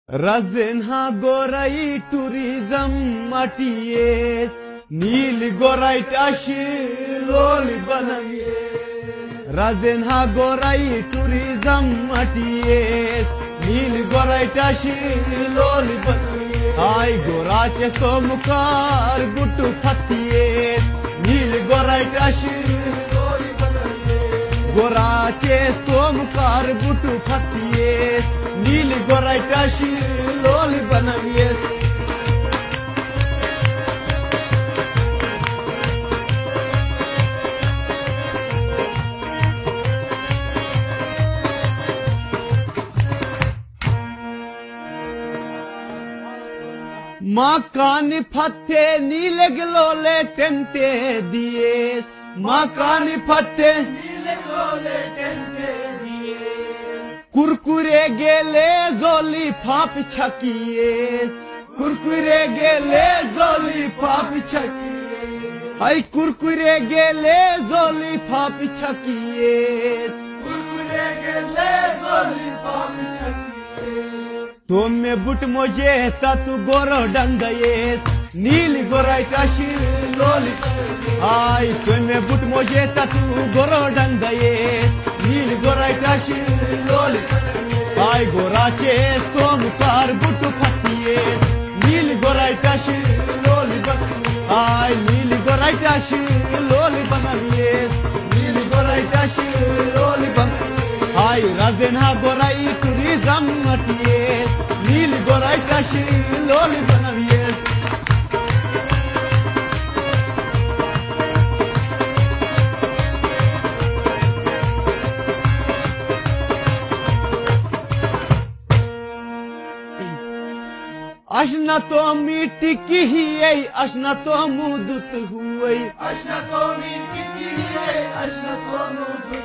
Razenha gorai tourism maties Nil gorai tashi loli banayes Razenha gorai tourism maties Nil gorai tashi loli banayes Ay gorache somukar butu khaties Nil gorai tashi loli banayes Gorache somukar butu khaties Nil gorai tashi loli banayes Makani phatte nile glole tente dies Makani phatte nile glole tente dies Kurkure gele zoli phap chakies Kurkure gele zoli phap chakies Ay kurkure gele zoli phap chakies Kurkure gele zoli phap chakies Tumme but moje tatu goro dangayes Nili gorai tashi loli Ay tumme but moje tatu goro dangayes Nili gorai tashi loli Ay gorache somukar butu khatiyes Nili gorai tashi loli Ay nili gorai tashi loli banayes Nili gorai tashi loli Ay Razenha gorai tourism matiyes Nil gorai tashi loli banayes Ashna to miti ki hi ashna to mudut huai Ashna to miti ki hi ashna to mudut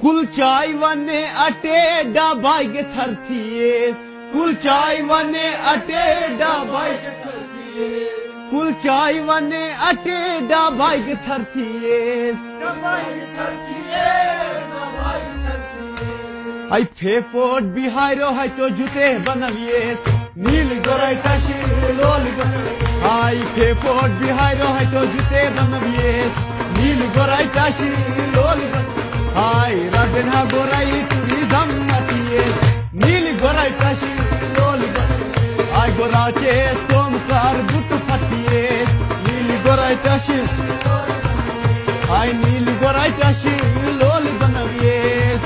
Kulchai vane ate da baige sarthies Kulchai vane ate da baige sarthies Kulchai vane ate da baige sarthies Da baige sarthies da baige sarthies Ay phepot bihairo hay to jute banayes Nil gorai tashi loli banayes Ay phepot bihairo hay to jute banayes Nil gorai tashi loli banayes Ay Razenha gorai tourism matiyes Nil gorai tashi loli banayes Ay gorache somukar butu khatiyes Nil gorai tashi Ay nil gorai tashi loli banayes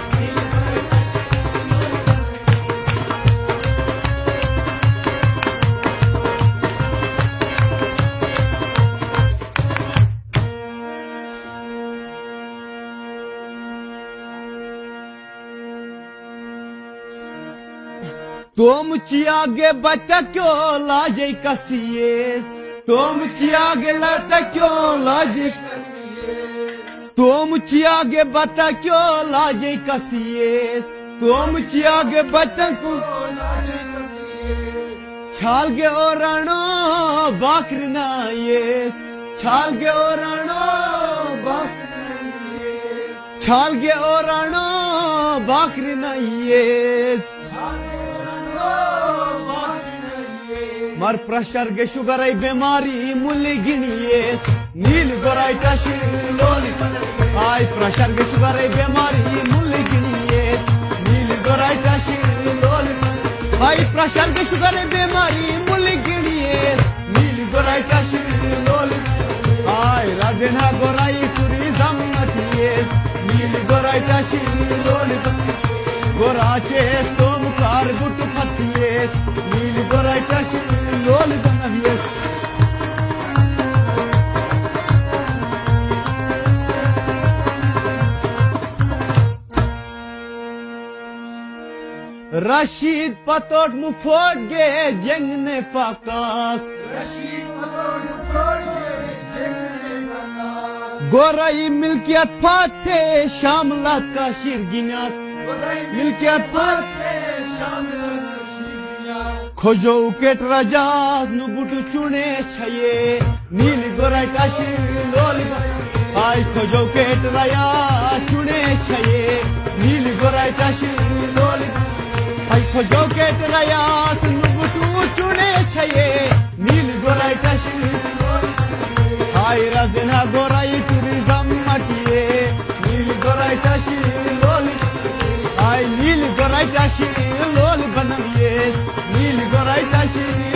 Tom chiage bata kyo laje kasies Tom chiage lata kyo laje kasies Tom chiage bata kyo laje kasies Tom chiage bata kyo laje kasies Chalge orano bakrina yes Chalge orano bakrina yes Chalge orano bakrina yes Mar pressure ge sugar ay bemari mulli ginies Nil gorai tashi loli Ay pressure ge sugar ay bemari mulli ginies Nil gorai tashi loli Ay pressure ge sugar ay bemari mulli ginies Nil gorai tashi loli Ay Razenha gorai tourism matiyes Nil gorai tashi loli Gorache somukar butu khatiyes Nil gorai tashi loli banayes Rashid patot mufod ge jengne fakas Rashid patot mufod ge jengne fakas Gorai milkiyat pate shamlat ka shirginas Milkiyat pate shamlat ka shirginas Khojo ket rajas nu butu chune chaye Nil gorai tashi loli Ay khojo ket rayas chune chaye Nil gorai tashi loli Ay khojo ket rayas taşı lol banam yes Nil goray taşı